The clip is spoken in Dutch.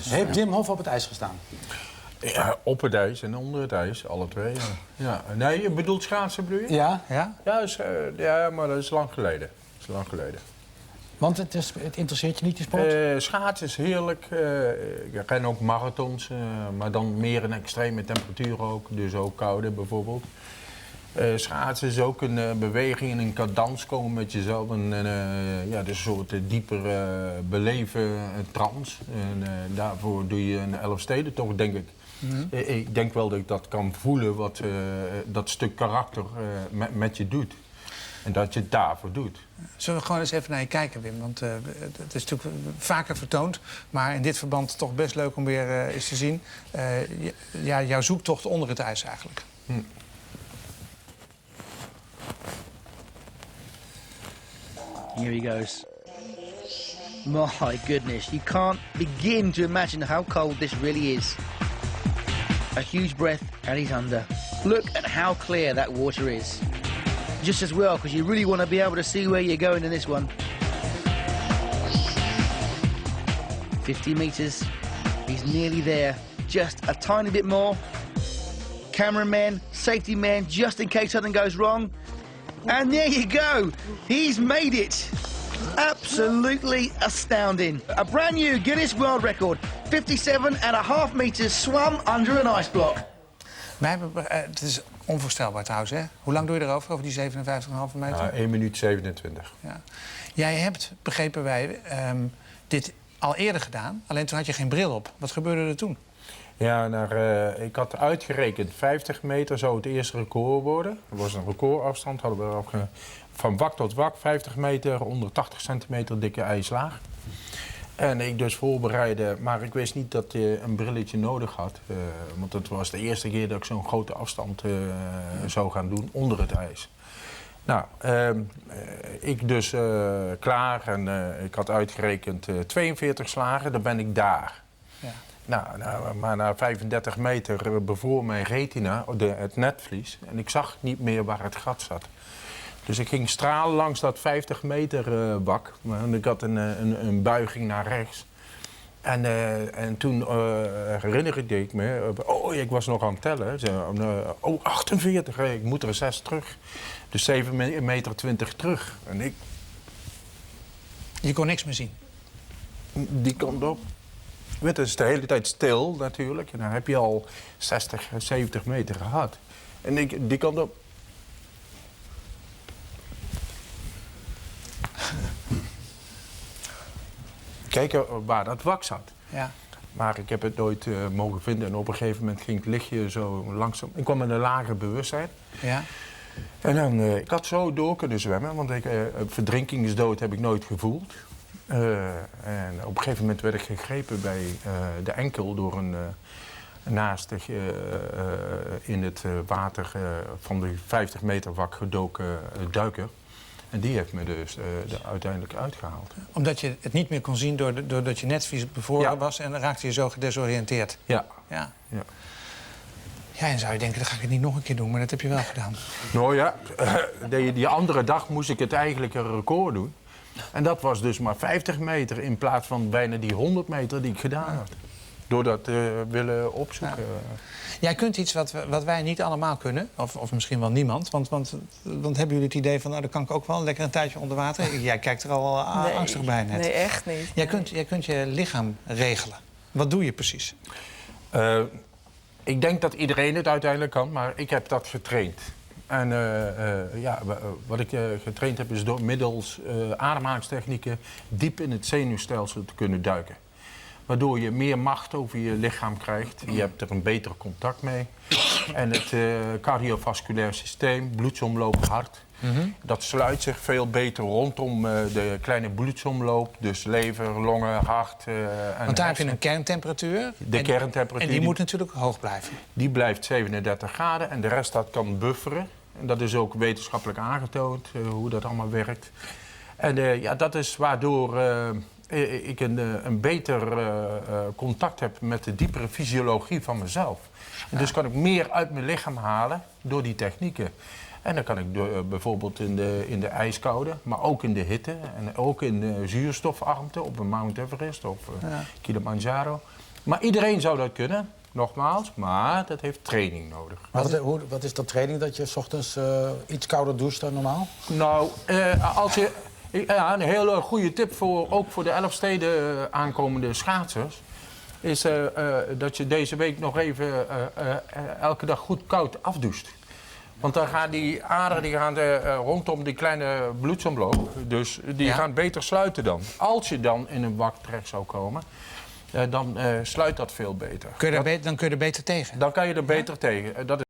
Heeft Wim Hof op het ijs gestaan? Ja, op het ijs en onder het ijs, alle twee. Ja. Nee, je bedoelt schaatsen bedoel je? Ja. Ja, maar dat is lang geleden. Want het interesseert je niet, die sport? Schaatsen is heerlijk. Ik ren ook marathons, maar dan meer in extreme temperaturen ook. Dus ook koude bijvoorbeeld. Schaatsen is ook een beweging en een cadans komen met jezelf. Dus een soort dieper beleven trance. En daarvoor doe je een Elfstedentocht, denk ik. Mm-hmm. Ik denk wel dat ik dat kan voelen wat dat stuk karakter met je doet. En dat je het daarvoor doet. Zullen we gewoon eens even naar je kijken, Wim? Want het is natuurlijk vaker vertoond. Maar in dit verband toch best leuk om weer eens te zien. Jouw zoektocht onder het ijs eigenlijk. Here he goes. My goodness, you can't begin to imagine how cold this really is. A huge breath and he's under. Look at how clear that water is. Just as well, because you really want to be able to see where you're going in this one. 50 meters, he's nearly there. Just a tiny bit more. Cameraman, safety man, just in case something goes wrong. And there you go. He's made it. Absolutely astounding. A brand new Guinness World Record. 57.5 meters swum under an ice block. Het is onvoorstelbaar trouwens, hè? Hoe lang doe je erover, over die 57,5 meter? 1 minuut 27. Ja. Jij hebt, begrepen wij, dit al eerder gedaan. Alleen toen had je geen bril op. Wat gebeurde er toen? Ja, ik had uitgerekend 50 meter zou het eerste record worden. Dat was een recordafstand. Hadden we van wak tot wak 50 meter onder 80 centimeter dikke ijslaag. En ik dus voorbereidde, maar ik wist niet dat je een brilletje nodig had. Want het was de eerste keer dat ik zo'n grote afstand zou gaan doen onder het ijs. Nou, ik dus klaar en ik had uitgerekend 42 slagen, dan ben ik daar. Ja. Nou, maar na 35 meter bevroor mijn retina, het netvlies, en ik zag niet meer waar het gat zat. Dus ik ging stralen langs dat 50 meter wak. En ik had een buiging naar rechts. En toen herinnerde ik me, ik was nog aan het tellen. 48, ik moet er 6 terug. Dus 7,20 meter terug. En ik... Je kon niks meer zien? Die kant op. Het is de hele tijd stil natuurlijk. En dan heb je al 60, 70 meter gehad. En ik die kant op. Kijken waar dat wak zat. Ja. Maar ik heb het nooit mogen vinden. En op een gegeven moment ging het lichtje zo langzaam. Ik kwam met een lager bewustzijn. Ja. En dan, ik had zo door kunnen zwemmen, want verdrinkingsdood heb ik nooit gevoeld. En op een gegeven moment werd ik gegrepen bij de enkel door een naastig in het water van de 50 meter wak gedoken duiker. En die heeft me dus uiteindelijk uitgehaald. Omdat je het niet meer kon zien doordat je netvlies bevroren was en dan raakte je zo gedesoriënteerd. Ja. Ja. Ja, en zou je denken, dan ga ik het niet nog een keer doen, maar dat heb je wel gedaan. Nou ja, die andere dag moest ik het eigenlijk een record doen. En dat was dus maar 50 meter in plaats van bijna die 100 meter die ik gedaan had. Door dat willen opzoeken. Ja. Jij kunt iets wat wij niet allemaal kunnen, of misschien wel niemand. Want hebben jullie het idee van, nou, dat kan ik ook wel lekker een tijdje onder water? Jij kijkt er al angstig bij net. Nee, echt niet. Jij kunt je lichaam regelen. Wat doe je precies? Ik denk dat iedereen het uiteindelijk kan, maar ik heb dat getraind. En wat ik getraind heb is door middels ademhalingstechnieken diep in het zenuwstelsel te kunnen duiken. Waardoor je meer macht over je lichaam krijgt. Je hebt er een beter contact mee. En het cardiovasculair systeem, bloedsomloop, hart... dat sluit zich veel beter rondom de kleine bloedsomloop. Dus lever, longen, hart Want daar heb je een kerntemperatuur. Kerntemperatuur. En die moet natuurlijk hoog blijven. Die blijft 37 graden en de rest dat kan bufferen. En dat is ook wetenschappelijk aangetoond, hoe dat allemaal werkt. En dat is waardoor ik een beter contact heb met de diepere fysiologie van mezelf. En dus kan ik meer uit mijn lichaam halen door die technieken. En dan kan ik bijvoorbeeld in de ijskoude, maar ook in de hitte... en ook in de zuurstofarmte op een Mount Everest of Kilimanjaro... Maar iedereen zou dat kunnen, nogmaals, maar dat heeft training nodig. Wat is dat training dat je 's ochtends iets kouder doucht dan normaal? Nou, als je... Ja, een hele goede tip ook voor de Elfsteden aankomende schaatsers... is dat je deze week nog even elke dag goed koud afdoucht. Want dan gaan die aderen rondom die kleine bloedsomloop... dus die gaan beter sluiten dan. Als je dan in een wak terecht zou komen... dan sluit dat veel beter. Dan kun je er beter tegen. Dan kan je er beter tegen. Dat is